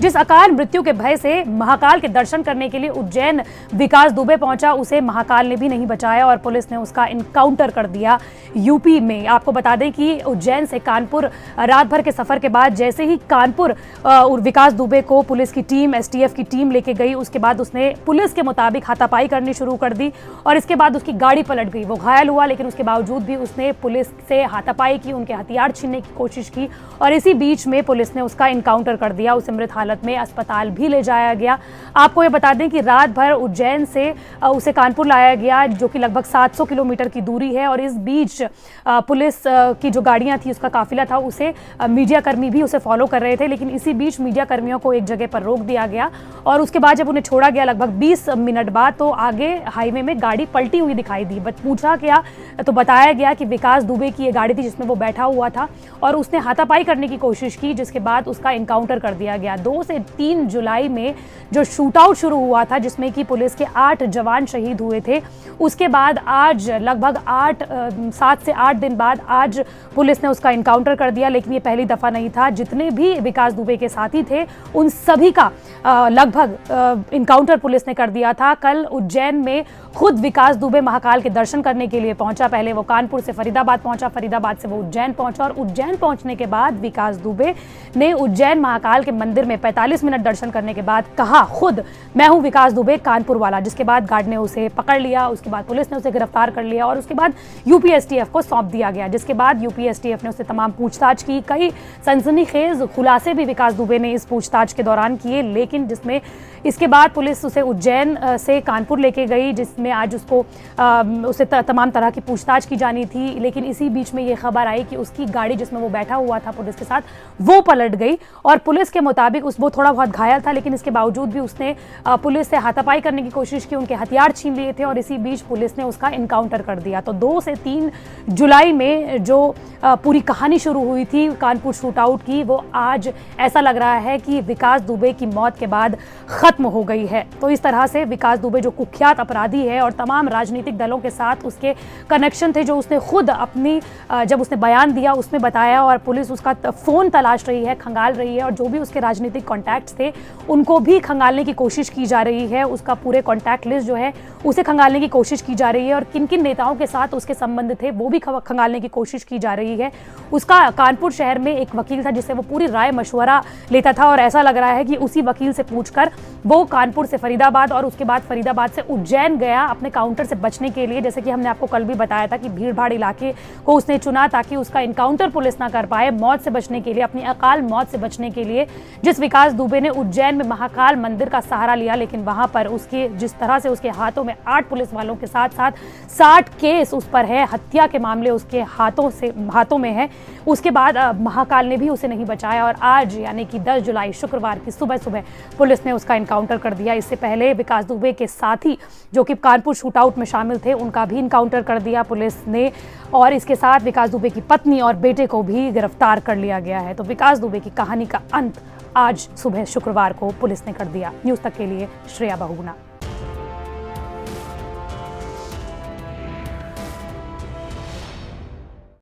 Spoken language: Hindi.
जिस अकाल मृत्यु के भय से महाकाल के दर्शन करने के लिए उज्जैन विकास दुबे पहुंचा, उसे महाकाल ने भी नहीं बचाया और पुलिस ने उसका इनकाउंटर कर दिया यूपी में। आपको बता दें कि उज्जैन से कानपुर रात भर के सफर के बाद जैसे ही कानपुर विकास दुबे को पुलिस की टीम, एसटीएफ की टीम लेके गई, उसके बाद उसने पुलिस के मुताबिक हाथापाई करनी शुरू कर दी और इसके बाद उसकी गाड़ी पलट गई। वो घायल हुआ, लेकिन उसके बावजूद भी उसने पुलिस से हाथापाई की, उनके हथियार छीनने की कोशिश की और इसी बीच में पुलिस ने उसका इनकाउंटर कर दिया। उसे मृत हालत में अस्पताल भी ले जाया गया। आपको ये बता दें कि रात भर उज्जैन से उसे कानपुर लाया गया, जो कि लगभग 700 किलोमीटर की दूरी है और इस बीच पुलिस की जो गाड़ियां थी, उसका काफिला था, उसे मीडिया कर्मी भी उसे फॉलो कर रहे थे, लेकिन इसी बीच मीडिया कर्मियों को एक जगह पर रोक दिया गया और उसके बाद जब उन्हें छोड़ा गया लगभग 20 मिनट बाद, तो आगे हाईवे में गाड़ी पलटी हुई दिखाई दी। बट पूछा गया तो बताया गया कि विकास दुबे की ये गाड़ी थी जिसमें वो बैठा हुआ था और उसने हाथापाई करने की कोशिश की, जिसके बाद उसका इनकाउंटर कर दिया गया। 2 से 3 जुलाई में जो शूटआउट शुरू हुआ था, जिसमें कि पुलिस के 8 जवान शहीद हुए थे, उसके बाद आज लगभग 7 से 8 दिन बाद आज पुलिस ने उसका इनकाउंटर कर दिया। लेकिन ये पहली दफा नहीं था, जितने भी विकास दुबे के साथी थे उन सभी का लगभग इनकाउंटर पुलिस ने कर दिया था। कल उज्जैन में खुद विकास दुबे महाकाल के दर्शन करने के लिए पहुंचा। पहले वो कानपुर से फरीदाबाद पहुंचा, फरीदाबाद से वो उज्जैन पहुंचा और उज्जैन पहुंचने के बाद विकास दुबे ने उज्जैन महाकाल के मंदिर में 45 मिनट दर्शन करने के बाद कहा, खुद मैं हूं विकास दुबे कानपुर वाला, जिसके बाद गार्ड ने उसे पकड़ लिया। उसके बाद पुलिस ने उसे गिरफ्तार कर लिया और उसके बाद यूपी एसटीएफ को सौंप दिया गया, जिसके बाद यूपी एसटीएफ ने उससे तमाम पूछताछ की। कई सनसनीखेज खुलासे भी विकास दुबे ने इस पूछताछ के दौरान किए, लेकिन जिसमें इसके बाद पुलिस उसे उज्जैन से कानपुर लेके गई, जिसमें आज उसे तमाम तरह की पूछताछ की जानी थी। लेकिन इसी बीच में ये खबर आई कि उसकी गाड़ी जिसमें वो बैठा हुआ था पुलिस के साथ, वो पलट गई और पुलिस के मुताबिक वो थोड़ा बहुत घायल था, लेकिन इसके बावजूद भी उसने पुलिस से हाथापाई करने की कोशिश की, उनके हथियार छीन लिए थे और इसी बीच पुलिस ने उसका इनकाउंटर कर दिया। तो 2 से 3 जुलाई में जो पूरी कहानी शुरू हुई थी कानपुर शूटआउट की, वो आज ऐसा लग रहा है कि विकास दुबे की मौत के बाद खत्म हो गई है। तो इस तरह से विकास दुबे जो कुख्यात अपराधी है और तमाम राजनीतिक दलों के साथ उसके कनेक्शन थे, जो उसने खुद अपनी जब उसने बयान दिया उसमें बताया और पुलिस उसका फोन तलाश रही है, खंगाल रही है और जो भी उसके राजनीतिक कॉन्टैक्ट्स थे उनको भी खंगालने की कोशिश की जा रही है। उसका पूरे कॉन्टैक्ट लिस्ट जो है उसे खंगालने की कोशिश की जा रही है और किन किन नेताओं के साथ उसके संबंध थे वो भी खंगालने की कोशिश की जा रही है। उसका कानपुर शहर में एक वकील था जिससे वो पूरी राय मशवरा लेता था और ऐसा लग रहा है कि उसी वकील से पूछकर वो कानपुर से फरीदाबाद और उसके बाद फरीदाबाद से उज्जैन गया अपने काउंटर से बचने के लिए। जैसे कि हमने आपको कल भी बताया था कि भीड़ भाड़ इलाके को उसने चुना ताकि उसका इनकाउंटर पुलिस ना कर पाए, मौत से बचने के लिए, अपनी अकाल मौत से बचने के लिए। जिस विकास दुबे ने उज्जैन में महाकाल मंदिर का सहारा लिया, लेकिन वहां पर उसके जिस तरह से उसके हाथों में 8 पुलिस वालों के साथ साथ 60 केस उस पर है, हत्या के मामले उसके हाथों में है, उसके बाद महाकाल ने भी उसे नहीं बचाया और आज यानी कि 10 जुलाई शुक्रवार की सुबह सुबह पुलिस ने उसका इनकाउंटर कर दिया। इससे पहले विकास दुबे के साथी जो कि कानपुर शूटआउट में शामिल थे, उनका भी इनकाउंटर कर दिया पुलिस ने और इसके साथ विकास दुबे की पत्नी और बेटे को भी गिरफ्तार कर लिया गया है। तो विकास दुबे की कहानी का अंत आज सुबह शुक्रवार को पुलिस ने कर दिया। न्यूज़ तक के लिए श्रेया बहुगुणा।